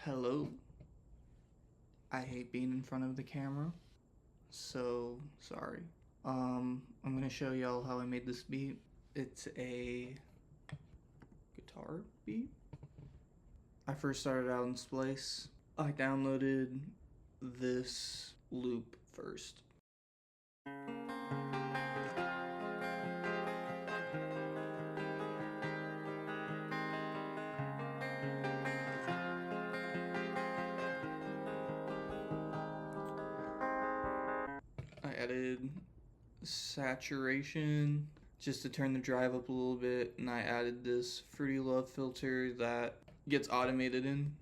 Hello. I hate being in front of the camera, so sorry. I'm gonna show y'all how I made this beat. It's a guitar beat. I first started out in Splice. I downloaded this loop first. I added saturation just to turn the drive up a little bit, and I added this Fruity Love filter that gets automated in.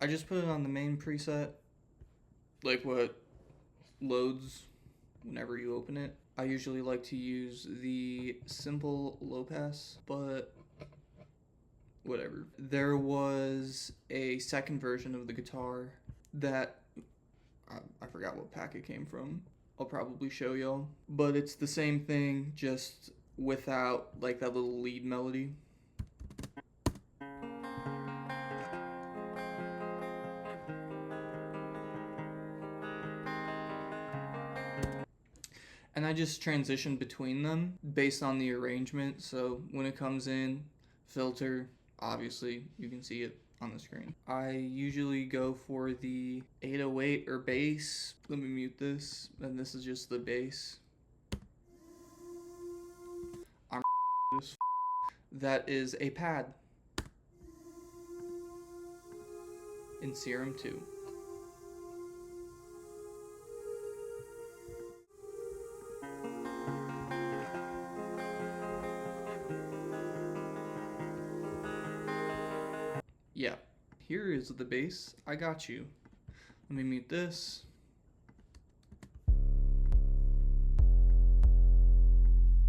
I just put it on the main preset, like what loads whenever you open it. I usually like to use the simple low pass, but whatever. There was a second version of the guitar that I forgot what pack it came from. I'll probably show y'all, but it's the same thing, just without like that little lead melody. And I just transition between them based on the arrangement. So when it comes in, filter, obviously you can see it on the screen. I usually go for the 808 or bass. Let me mute this, and this is just the bass. That is a pad in Serum 2. Yeah, here is the bass. I got you. Let me mute this.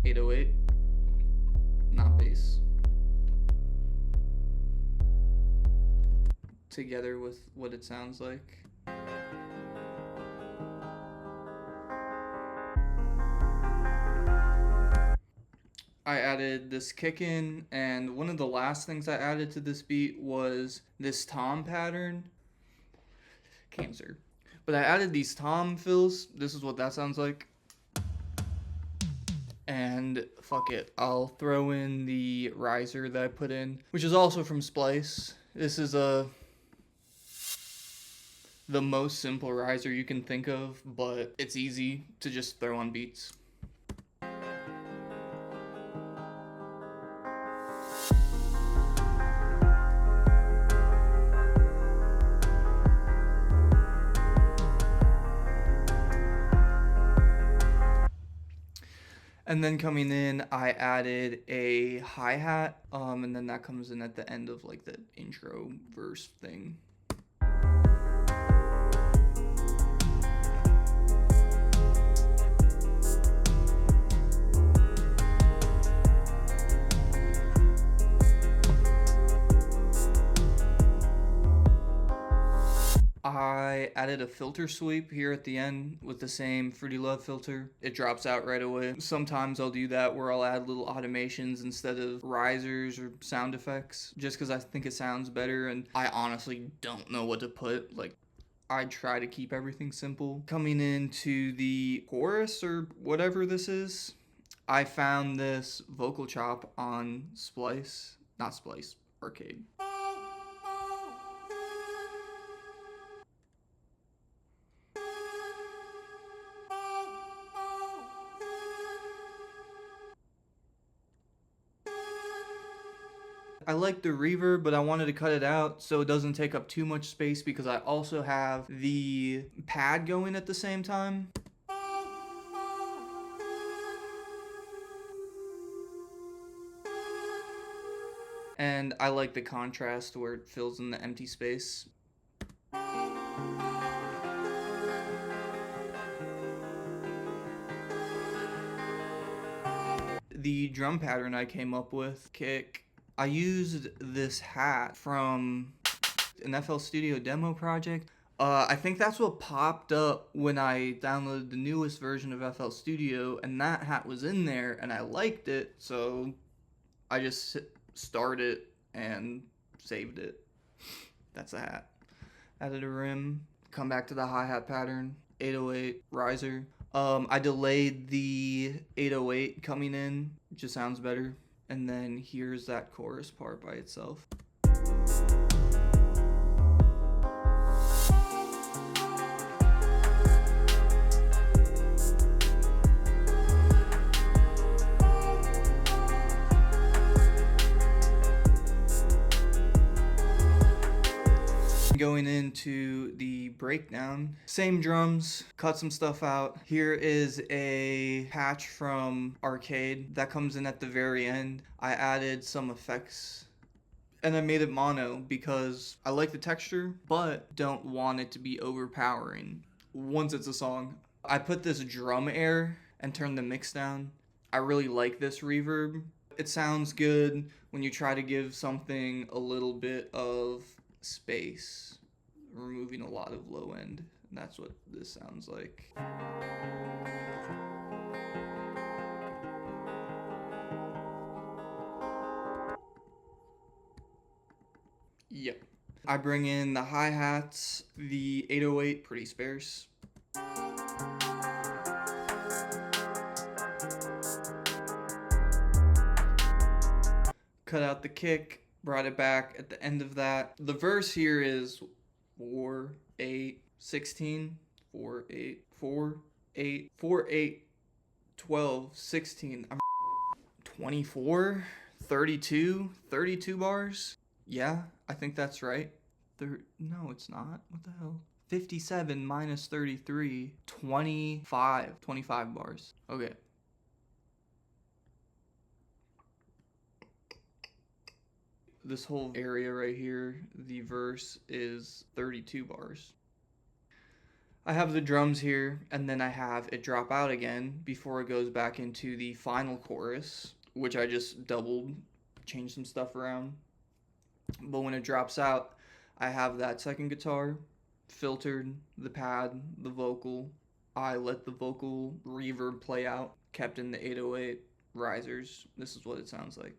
(808), not bass. Together with what it sounds like. I added this kick in, and one of the last things I added to this beat was this tom pattern. Cancer. But I added these tom fills. This is what that sounds like. And fuck it, I'll throw in the riser that I put in, which is also from Splice. This is the most simple riser you can think of, but it's easy to just throw on beats. And then coming in, I added a hi-hat, and then that comes in at the end of like the intro verse thing. I added a filter sweep here at the end with the same Fruity Love filter. It drops out right away. Sometimes I'll do that where I'll add little automations instead of risers or sound effects, just because I think it sounds better, and I honestly don't know what to put. Like, I try to keep everything simple. Coming into the chorus or whatever this is, I found this vocal chop on Splice, not Splice, Arcade. I like the reverb, but I wanted to cut it out so it doesn't take up too much space, because I also have the pad going at the same time. And I like the contrast where it fills in the empty space. The drum pattern I came up with, kick, I used this hat from an FL Studio demo project. I think that's what popped up when I downloaded the newest version of FL Studio, and that hat was in there, and I liked it, so I just started and saved it. That's a hat. Added a rim, come back to the hi-hat pattern, 808 riser. I delayed the 808 coming in, just sounds better. And then here's that chorus part by itself. Going into the breakdown, same drums, cut some stuff out. Here is a patch from Arcade that comes in at the very end. I added some effects and I made it mono because I like the texture but don't want it to be overpowering once it's a song. I put this drum air and turned the mix down. I really like this reverb. It sounds good when you try to give something a little bit of space, removing a lot of low end. And that's what this sounds like. Yep. I bring in the hi-hats, the 808, pretty sparse. Cut out the kick, brought it back at the end of that. The verse here is 4, 8, 16, 4, 8, 4, 8, 4, 8, 12, 16. I'm 24, 32, 32 bars. Yeah, I think that's right. No, it's not. What the hell? 57 minus 33, 25. 25 bars. Okay. This whole area right here, the verse is 32 bars. I have the drums here, and then I have it drop out again before it goes back into the final chorus, which I just doubled, changed some stuff around. But when it drops out, I have that second guitar, filtered, the pad, the vocal. I let the vocal reverb play out, kept in the 808 risers. This is what it sounds like.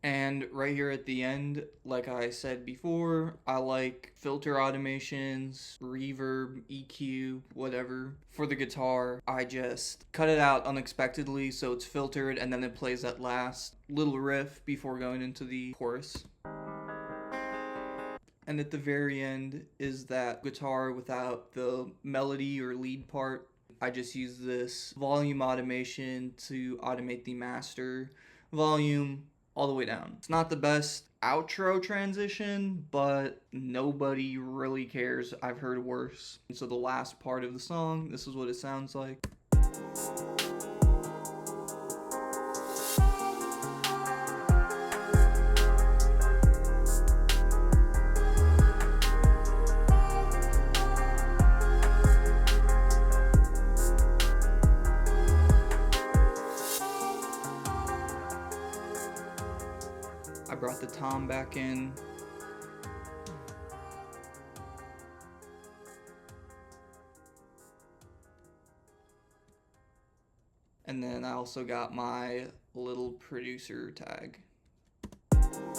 And right here at the end, like I said before, I like filter automations, reverb, EQ, whatever. For the guitar, I just cut it out unexpectedly so it's filtered and then it plays that last little riff before going into the chorus. And at the very end is that guitar without the melody or lead part. I just use this volume automation to automate the master volume all the way down. It's not the best outro transition, but nobody really cares. I've heard worse. And so the last part of the song, this is what it sounds like. I brought the tom back in. And then I also got my little producer tag.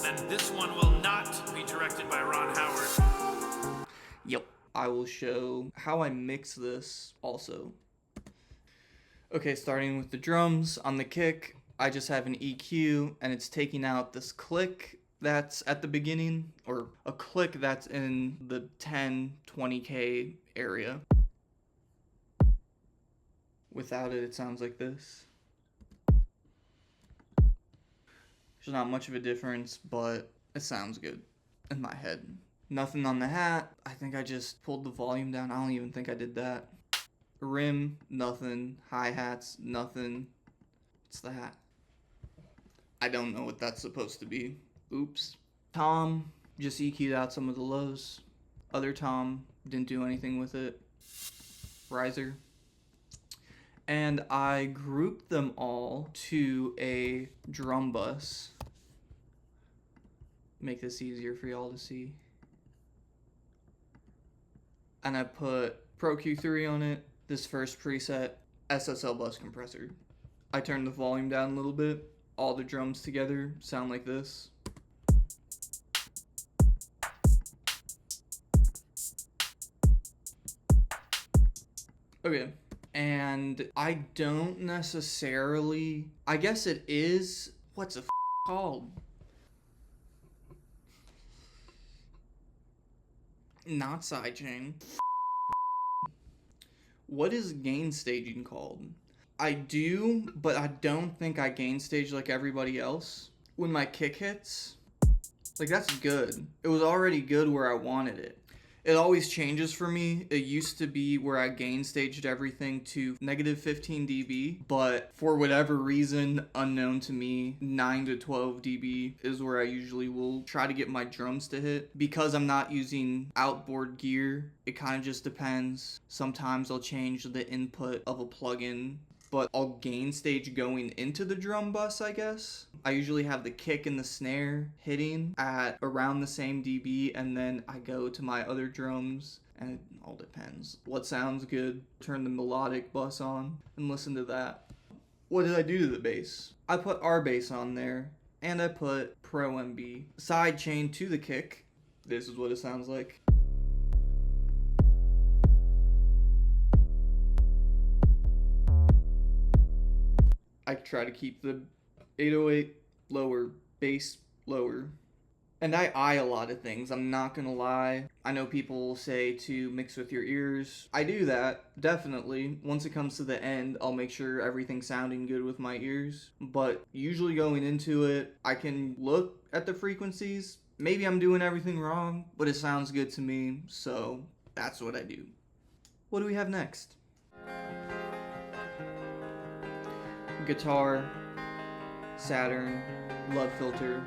And this one will not be directed by Ron Howard. Yep. I will show how I mix this also. Okay, starting with the drums. On the kick, I just have an EQ and it's taking out this click that's at the beginning, or a click that's in the 10, 20K area. Without it, it sounds like this. There's not much of a difference, but it sounds good in my head. Nothing on the hat. I think I just pulled the volume down. I don't even think I did that. Rim, nothing. Hi-hats, nothing. It's the hat. I don't know what that's supposed to be. Oops. Tom just EQ'd out some of the lows. Other Tom didn't do anything with it. Riser. And I grouped them all to a drum bus. Make this easier for y'all to see. And I put Pro Q3 on it. This first preset, SSL bus compressor. I turned the volume down a little bit. All the drums together sound like this. Okay, and I don't necessarily, I guess it is, what's it called? Not sidechain. What is gain staging called? I do, but I don't think I gain stage like everybody else. When my kick hits, like that's good. It was already good where I wanted it. It always changes for me. It used to be where I gain staged everything to negative 15 dB, but for whatever reason, unknown to me, 9 to 12 dB is where I usually will try to get my drums to hit. Because I'm not using outboard gear, it kind of just depends. Sometimes I'll change the input of a plugin, but I'll gain stage going into the drum bus, I guess. I usually have the kick and the snare hitting at around the same dB, and then I go to my other drums, and it all depends. What sounds good, turn the melodic bus on, and listen to that. What did I do to the bass? I put R bass on there, and I put Pro MB. Side chain to the kick. This is what it sounds like. I try to keep the 808 lower, bass lower. And I eye a lot of things, I'm not gonna lie. I know people say to mix with your ears. I do that, definitely. Once it comes to the end, I'll make sure everything's sounding good with my ears. But usually going into it, I can look at the frequencies. Maybe I'm doing everything wrong, but it sounds good to me, so that's what I do. What do we have next? Guitar, Saturn, Love filter,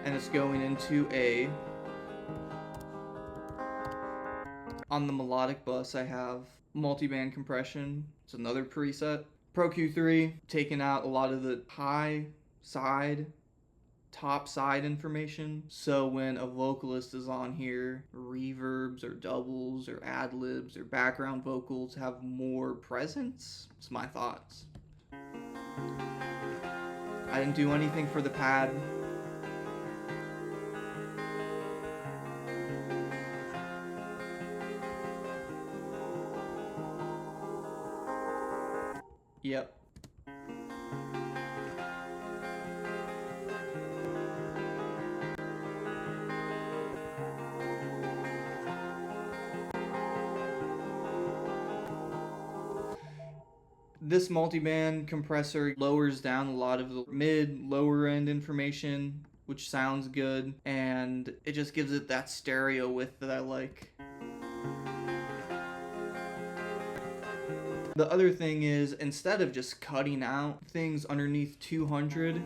and it's going into a, on the melodic bus I have multiband compression. It's another preset. Pro Q3, taking out a lot of the high side, top side information. So when a vocalist is on here, reverbs or doubles or ad-libs or background vocals have more presence. It's my thoughts. I didn't do anything for the pad. Yep. This multiband compressor lowers down a lot of the mid, lower end information, which sounds good, and it just gives it that stereo width that I like. The other thing is, instead of just cutting out things underneath 200,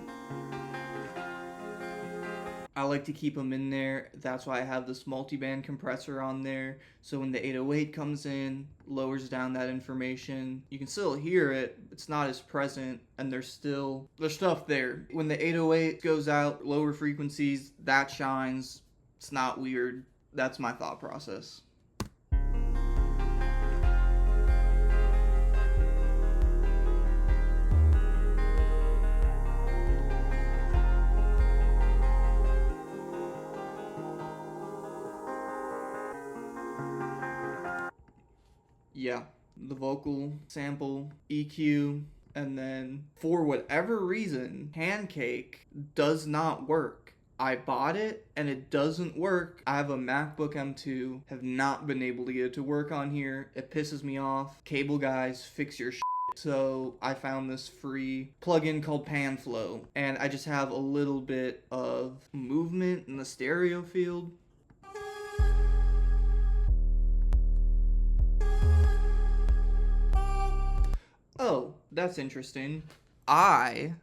I like to keep them in there. That's why I have this multiband compressor on there. So when the 808 comes in, lowers down that information. You can still hear it. It's not as present, and there's stuff there. When the 808 goes out, lower frequencies, that shines. It's not weird. That's my thought process. Yeah, the vocal, sample, EQ, and then for whatever reason, Pancake does not work. I bought it and it doesn't work. I have a MacBook M2, have not been able to get it to work on here. It pisses me off. Cable guys, fix your shit. So I found this free plugin called PanFlow, and I just have a little bit of movement in the stereo field. Oh, that's interesting. I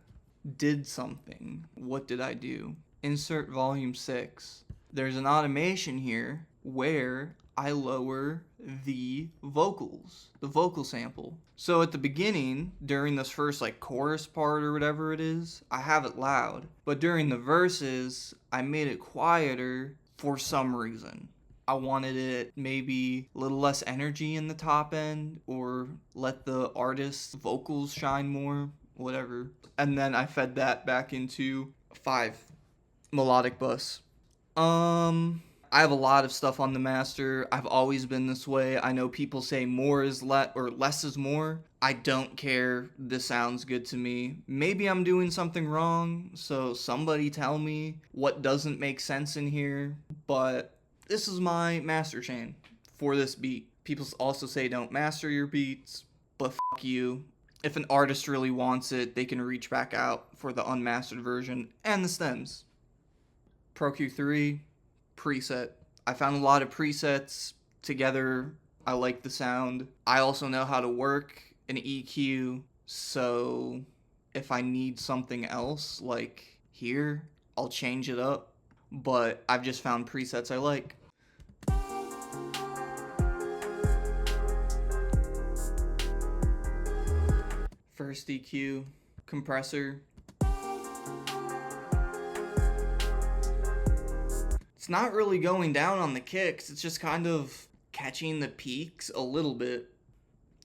did something. What did I do? Insert volume 6. There's an automation here where I lower the vocals, the vocal sample. So at the beginning, during this first like chorus part or whatever it is, I have it loud. But during the verses, I made it quieter for some reason. I wanted it maybe a little less energy in the top end, or let the artist's vocals shine more, whatever. And then I fed that back into 5 melodic bus. I have a lot of stuff on the master. I've always been this way. I know people say more is less or less is more. I don't care. This sounds good to me. Maybe I'm doing something wrong, so somebody tell me what doesn't make sense in here. But this is my master chain for this beat. People also say don't master your beats, but fuck you. If an artist really wants it, they can reach back out for the unmastered version and the stems. Pro Q3 preset. I found a lot of presets together. I like the sound. I also know how to work an EQ, so if I need something else, like here, I'll change it up. But I've just found presets I like. First EQ, compressor. It's not really going down on the kicks, it's just kind of catching the peaks a little bit.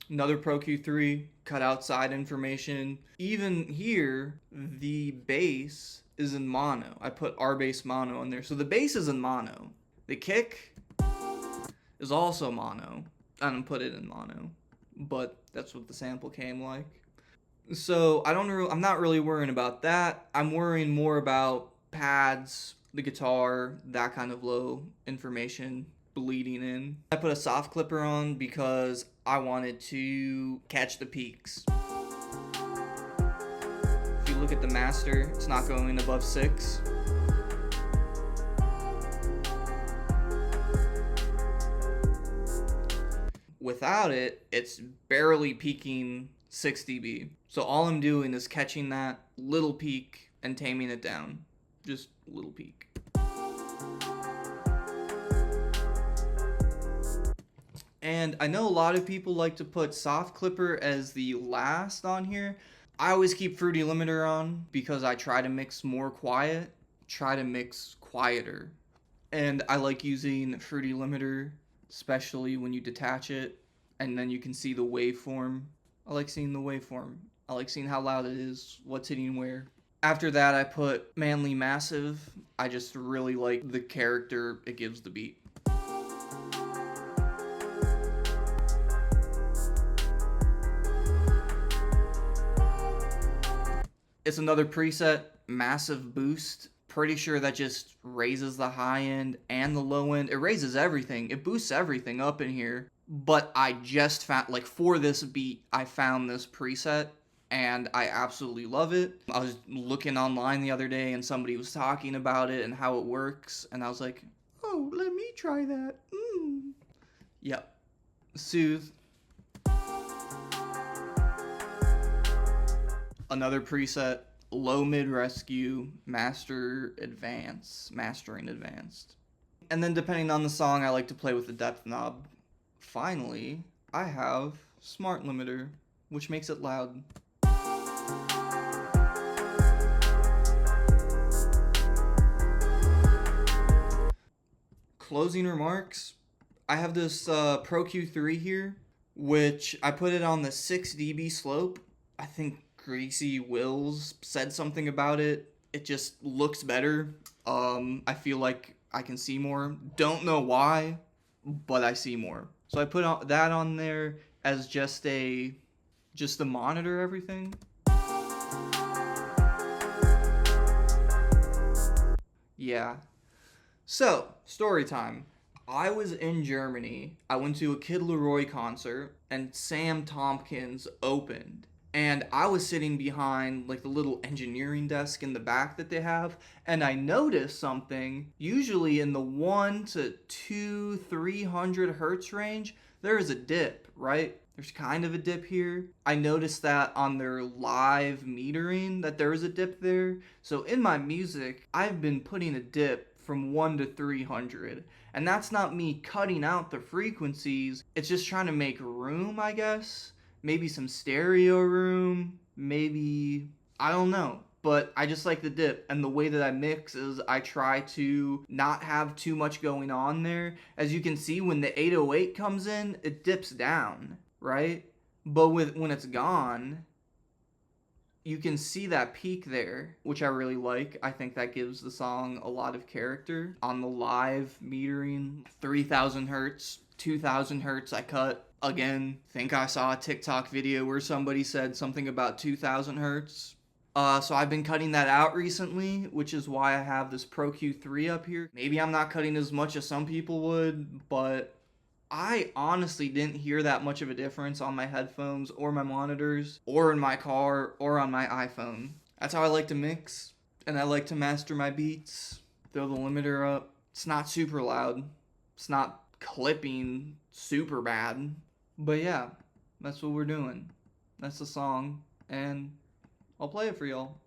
Another Pro Q3, cut outside information. Even here, the bass is in mono. I put R bass mono in there, so the bass is in mono. The kick is also mono. I didn't put it in mono, but that's what the sample came like. So I'm not really worrying about that. I'm worrying more about pads, the guitar, that kind of low information bleeding in. I put a soft clipper on because I wanted to catch the peaks. If you look at the master, it's not going above 6. Without it, it's barely peaking 6 dB. So all I'm doing is catching that little peak and taming it down. Just little peak. And I know a lot of people like to put soft clipper as the last on here. I always keep fruity limiter on because I try to mix more quiet, try to mix quieter. And I like using fruity limiter, especially when you detach it and then you can see the waveform. I like seeing the waveform. I like seeing how loud it is, what's hitting where. After that, I put Manly Massive. I just really like the character it gives the beat. It's another preset, Massive Boost. Pretty sure that just raises the high end and the low end. It raises everything. It boosts everything up in here. But I just found, like for this beat, I found this preset and I absolutely love it. I was looking online the other day and somebody was talking about it and how it works. And I was like, oh, let me try that. Yep. Soothe. Another preset, low mid rescue, mastering advanced. And then depending on the song, I like to play with the depth knob. Finally, I have smart limiter, which makes it loud. Closing remarks. I have this Pro Q3 here, which I put it on the 6 dB slope. I think Greasy Wills said something about it. It just looks better. I feel like I can see more. Don't know why, but I see more. So I put that on there as just to monitor everything. Yeah. So, story time. I was in Germany. I went to a Kid Laroi concert and Sam Tompkins opened. And I was sitting behind like the little engineering desk in the back that they have, and I noticed something. Usually in the 1 to 300 hertz range, there is a dip, right? There's kind of a dip here. I noticed that on their live metering that there is a dip there. So in my music, I've been putting a dip from 1 to 300. And that's not me cutting out the frequencies. It's just trying to make room, I guess. Maybe some stereo room. Maybe, I don't know. But I just like the dip, and the way that I mix is I try to not have too much going on there. As you can see, when the 808 comes in, it dips down, right? But when it's gone, you can see that peak there, which I really like. I think that gives the song a lot of character. On the live metering, 3000 hertz, 2000 hertz I cut. Again, think I saw a TikTok video where somebody said something about 2000 hertz. So I've been cutting that out recently, which is why I have this Pro Q3 up here. Maybe I'm not cutting as much as some people would, but I honestly didn't hear that much of a difference on my headphones or my monitors or in my car or on my iPhone. That's how I like to mix, and I like to master my beats. Throw the limiter up. It's not super loud. It's not clipping super bad. But yeah, that's what we're doing. That's the song, and I'll play it for y'all.